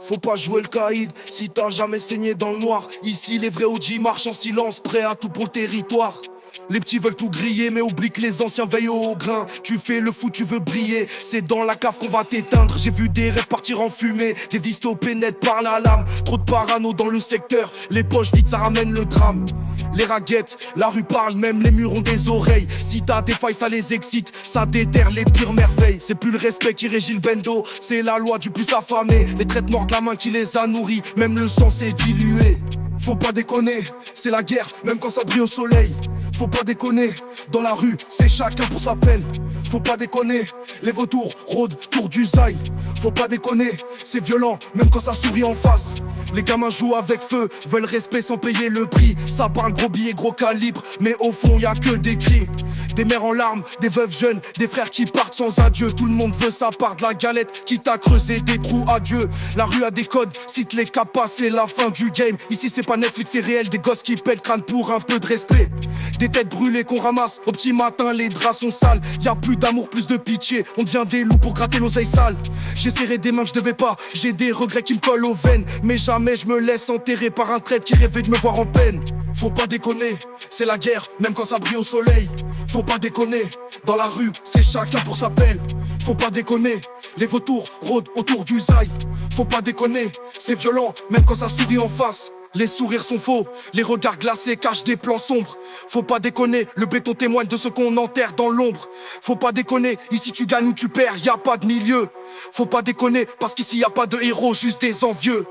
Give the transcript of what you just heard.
Faut pas jouer le caïd si t'as jamais saigné dans le noir. Ici les vrais OG marchent en silence, prêts à tout pour le territoire. Les petits veulent tout griller mais oublie que les anciens veillent au grain. Tu fais le fou, tu veux briller, c'est dans la cave qu'on va t'éteindre. J'ai vu des rêves partir en fumée, des vistos pénètrent par la lame. Trop de parano dans le secteur, les poches vides ça ramène le drame. Les raguettes, la rue parle, même les murs ont des oreilles. Si t'as des failles ça les excite, ça déterre les pires merveilles. C'est plus le respect qui régit le bendo, c'est la loi du plus affamé. Les traites morts de la main qui les a nourris, même le sang s'est dilué. Faut pas déconner, c'est la guerre, même quand ça brille au soleil. Faut pas déconner, dans la rue, c'est chacun pour sa peine. Faut pas déconner, les vautours rôdent tour du zaï. Faut pas déconner, c'est violent, même quand ça sourit en face. Les gamins jouent avec feu, veulent respect sans payer le prix. Ça parle gros billets, gros calibre, mais au fond y a que des cris. Des mères en larmes, des veuves jeunes, des frères qui partent sans adieu. Tout le monde veut sa part de la galette, quitte à creuser des trous à Dieu. La rue a des codes, cite les capas, c'est la fin du game. Ici c'est pas Netflix, c'est réel, des gosses qui pètent crâne pour un peu de respect. Des têtes brûlées qu'on ramasse, au petit matin les draps sont sales. Y'a plus d'amour, plus de pitié, on devient des loups pour gratter l'oseille sale. J'ai serré des mains que je devais pas, j'ai des regrets qui me collent aux veines. Mais jamais je me laisse enterrer par un traître qui rêvait de me voir en peine. Faut pas déconner, c'est la guerre, même quand ça brille au soleil. Faut pas déconner, dans la rue, c'est chacun pour sa peine. Faut pas déconner, les vautours rôdent autour du zaï. Faut pas déconner, c'est violent, même quand ça sourit en face. Les sourires sont faux, les regards glacés cachent des plans sombres. Faut pas déconner, le béton témoigne de ce qu'on enterre dans l'ombre. Faut pas déconner, ici tu gagnes ou tu perds, y a pas de milieu. Faut pas déconner, parce qu'ici y a pas de héros, juste des envieux.